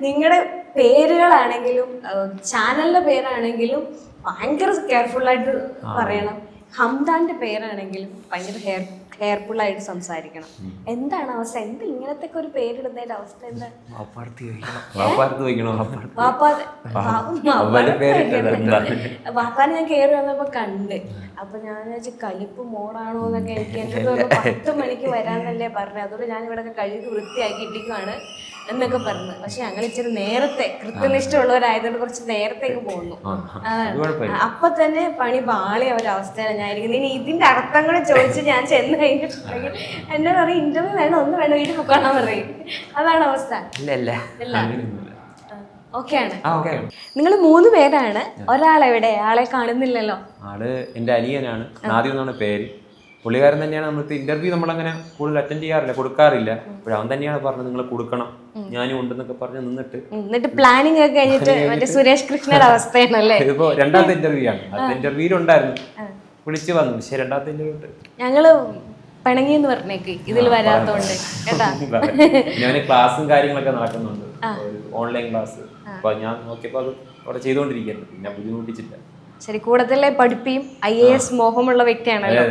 നിങ്ങളുടെ പേരുകളാണെങ്കിലും ചാനലിന്റെ പേരാണെങ്കിലും ഭയങ്കര കെയർഫുള്ളായിട്ട് പറയണം. ഹംദാന്റെ പേരാണെങ്കിലും ഭയങ്കര കെയർഫുള്ളായിട്ട് സംസാരിക്കണം. എന്താണ് അവസ്ഥ? എന്താ ഇങ്ങനത്തെ ഒരു പേരിടുന്നതിന്റെ അവസ്ഥ? എന്താ വാപ്പാനെ ഞാൻ കയറി വന്നപ്പോ കണ്ട്. അപ്പൊ ഞാൻ വിചാരിച്ചു കലിപ്പ് മോളാണോ എന്നൊക്കെ. എനിക്ക് എൻ്റെ 10 മണിക്ക് വരാന്നല്ലേ പറഞ്ഞത്. അതുകൊണ്ട് ഞാൻ ഇവിടെ കഴുകി വൃത്തിയാക്കി ഇട്ടിക്കുവാണ് എന്നൊക്കെ പറഞ്ഞു. പക്ഷെ ഞങ്ങൾ ഇച്ചിരി നേരത്തെ കൃത്യനിഷ്ഠമുള്ളവരായതുകൊണ്ട് കുറച്ച് നേരത്തെ പോകുന്നു. അപ്പൊ തന്നെ പണി പാളി അവരവസ്ഥയിലാണ് ഞാൻ ഇരിക്കുന്നത്. ഇനി ഇതിന്റെ അർത്ഥം കൂടെ ചോദിച്ച് ഞാൻ ചെന്ന് കഴിഞ്ഞിട്ടുണ്ടെങ്കിൽ എന്നോട് പറയും ഇന്റർവ്യൂ വേണം, ഒന്നും വേണം, വീട്ടിൽ പൊക്കോളാൻ പറയും. അതാണ് അവസ്ഥ. ഓക്കെയാണ്. നിങ്ങൾ 3 പേരാണ്. ഒരാളെവിടെ? ആളെ കാണുന്നില്ലല്ലോ. ആള് എന്റെ അനിയനാണ്, നാദിം എന്നാണ് പേര്. പുള്ളിക്കാരൻ തന്നെയാണ്. നമുക്ക് ഇന്റർവ്യൂ നമ്മളങ്ങനെ കൂടുതൽ അറ്റൻഡ് ചെയ്യാറില്ല, കൊടുക്കാറില്ല. അപ്പോൾ അവൻ തന്നെയാണ് പറഞ്ഞത് നിങ്ങൾ കൊടുക്കണം, ഞാനും ഉണ്ടെന്നൊക്കെ പറഞ്ഞ് എന്നിട്ട് പ്ലാനിങ് ഒക്കെ കഴിഞ്ഞിട്ട് മറ്റേ സുരേഷ് കൃഷ്ണയുടെ അവസ്ഥയാണല്ലേ. ഇതിപ്പോ 2ാമത്തെ ഇന്റർവ്യൂ ആണ്. അടുത്ത ഇന്റർവ്യൂലുണ്ടായിരുന്നു, വിളിച്ചു വന്നു. പക്ഷെ 2ാമത്തെ ഇന്റർവ്യൂ ഞങ്ങള് പിണങ്ങിന്ന് പറഞ്ഞേക്ക് ഇതിൽ വരാത്തോണ്ട് കേട്ടാ. ഞാൻ ക്ലാസ്സും കാര്യങ്ങളൊക്കെ നടക്കുന്നുണ്ട്, ഓൺലൈൻ ക്ലാസ്. അപ്പൊ ഞാൻ നോക്കിയപ്പോ അത് അവിടെ ചെയ്തോണ്ടിരിക്കുന്നു. പിന്നെ ബുദ്ധിമുട്ടിച്ചില്ല. ശരി, കൂടുതലെ പഠിപ്പിയും IAS മോഹമുള്ള വ്യക്തിയാണല്ലോ.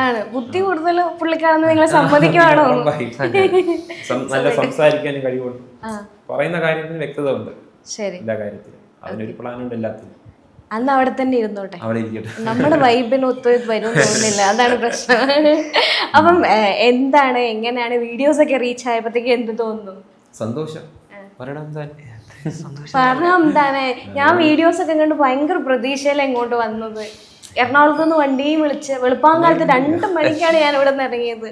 ആണ് ബുദ്ധി കൂടുതൽ പുള്ളിക്കാണെന്ന് നിങ്ങൾ സമ്മതിക്കുവാണോ? നല്ല സംസാരിക്കാനും കഴിവുണ്ട്, പറയുന്ന കാര്യത്തിന് വ്യക്തത ഉണ്ട്. ശരി, എല്ലാ കാര്യത്തിലും അതിനൊരു പ്ലാൻ ഉണ്ട് എല്ലാത്തിനും. അന്ന് അവിടെ തന്നെ ഇരുന്നോട്ടെ, നമ്മുടെ വൈബിന് ഒത്തു വരും തോന്നുന്നില്ല, അതാണ് പ്രശ്നം. അപ്പം എന്താണ്, എങ്ങനെയാണ് വീഡിയോസ് ഒക്കെ റീച്ച് ആയപ്പോഴത്തേക്ക് എന്ത് തോന്നുന്നു? സന്തോഷം. പറഞ്ഞാണ് ഞാൻ വീഡിയോസ് ഒക്കെ കണ്ട് ഭയങ്കര പ്രതീക്ഷയില ഇങ്ങോട്ട് വന്നത്. എറണാകുളത്ത് നിന്ന് വണ്ടിയും വിളിച്ച് വെളുപ്പാങ്കാലത്ത് 2 മണിക്കാണ് ഞാൻ ഇവിടെ നിന്ന് ഇറങ്ങിയത്.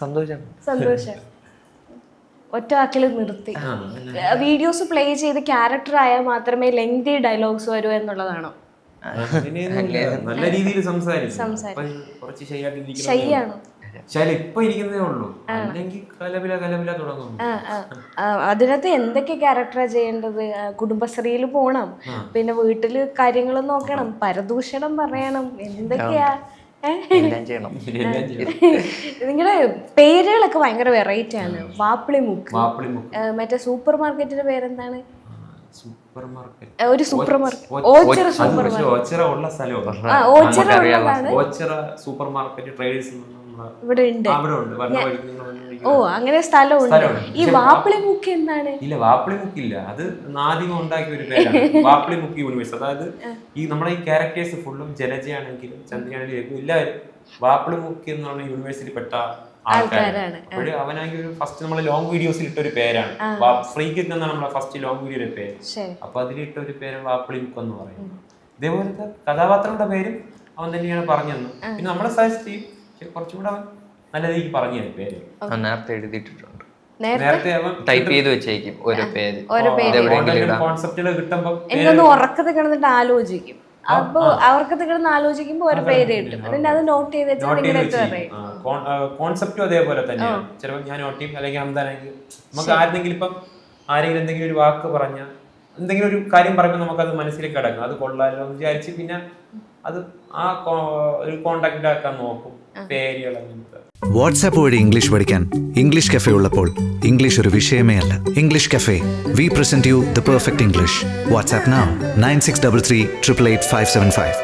സന്തോഷം. ഒറ്റ വാക്കിൽ നിർത്തി. വീഡിയോസ് പ്ലേ ചെയ്ത് ക്യാരക്ടർ ആയാൽ മാത്രമേ ലെങ്തി ഡയലോഗ്സ് വരൂ എന്നുള്ളതാണോ? നല്ല രീതിയിൽ ശരിയാണോ? ഇപ്പൊ ഇരിക്കുന്നേ ഉള്ളൂ, അല്ലെങ്കിൽ കലപില തുടങ്ങും. അതിനകത്ത് എന്തൊക്കെ ക്യാരക്ടറാ ചെയ്യേണ്ടത്? കുടുംബശ്രീയിൽ പോണം, പിന്നെ വീട്ടില് കാര്യങ്ങൾ നോക്കണം, പരദൂഷണം പറയണം, എന്തൊക്കെയാ? നിങ്ങളുടെ പേരുകളൊക്കെ ഭയങ്കര വെറൈറ്റി ആണ്. വാപ്പിളിമുക്ക്, മറ്റേ സൂപ്പർ മാർക്കറ്റിന്റെ പേരെന്താണ്? ഒരു super market, Ochira super market ഇവിടെ ഉണ്ട്. ഓ, അങ്ങനെ സ്ഥലമുണ്ട്. ഈ വാപ്പിളിമുക്ക് എന്താണ്? ഇല്ല, വാപ്പിളിമുക്കില്ല, അത് നാദിമ ഉണ്ടാക്കിയ ഒരു പേരാണ്. വാപ്പിളിമുക്ക് യൂണിവേഴ്സ്. അതായത് ഈ നമ്മുടെ ഈ ക്യാരക്ടേഴ്സ് ഫുള്ളും ജലജയാണെങ്കിലും ചന്ദ്രയാണെങ്കിലും എല്ലാവരും വാപ്പിളിമുക്ക് എന്ന് പറഞ്ഞ യൂണിവേഴ്സിൽ പെട്ട ആൾക്കാരാണ്. അപ്പോൾ അവനാണെങ്കിൽ ഒരു ഫസ്റ്റ് നമ്മൾ ലോങ് വീഡിയോസിൽ ഇട്ട ഒരു പേരാണ്. ഫ്രീക്ക് എന്നാണ് നമ്മുടെ ഫസ്റ്റ് ലോങ് വീഡിയോയുടെ പേര്. അപ്പൊ അതിലിട്ട ഒരു പേര് വാപ്പിളിമുക്ക് എന്ന് പറയുന്നത്. ഇതേപോലത്തെ കഥാപാത്രങ്ങളുടെ പേരും അവൻ തന്നെയാണ് പറഞ്ഞു തന്നു. പിന്നെ നമ്മളെ സജസ്റ്റ് ചെയ്യും, കുറച്ചുകൂടെ അവൻ നല്ല രീതിക്ക് പറഞ്ഞു തരും പേര്. നേരത്തെ എഴുതിയിട്ടുണ്ട്, നേരത്തെ അവൻ ടൈപ്പ് ചെയ്ത് വെച്ചേക്കും ഓരോ പേര്. കോൺസെപ്റ്റുകൾ കിട്ടുമ്പോ ഉറക്കത്തെ കിടന്നിട്ട് ആലോചിക്കും. അപ്പൊ അവർക്കത്തെ കിടന്ന് ആലോചിക്കുമ്പോ ഒരു പേര് കിട്ടും. പിന്നെ അത് നോട്ട് ചെയ്ത് കോൺസെപ്റ്റും അതേപോലെ തന്നെയാണ്. ചിലപ്പോൾ ഞാൻ നോട്ട് ചെയ്യും, അല്ലെങ്കിൽ ഹംദാനെങ്കിൽ നമുക്ക് ആരെങ്കിലും ഇപ്പം ആരെങ്കിലും എന്തെങ്കിലും ഒരു വാക്ക് പറഞ്ഞ എന്തെങ്കിലും ഒരു കാര്യം പറയുമ്പോൾ നമുക്കത് മനസ്സിലേക്ക് കിടക്കും, അത് കൊള്ളാലോ എന്ന് വിചാരിച്ച് പിന്നെ അത് ആ ഒരു കോണ്ടാക്ട് ആക്കാൻ നോക്കും. പേരുകൾ അങ്ങനത്തെ. വാട്സാപ്പ് വഴി ഇംഗ്ലീഷ് പഠിക്കാൻ ഇംഗ്ലീഷ് കഫേ ഉള്ളപ്പോൾ ഇംഗ്ലീഷ് ഒരു വിഷയമേ അല്ല. English cafe, we present you the perfect English. WhatsApp now 9633 888 575.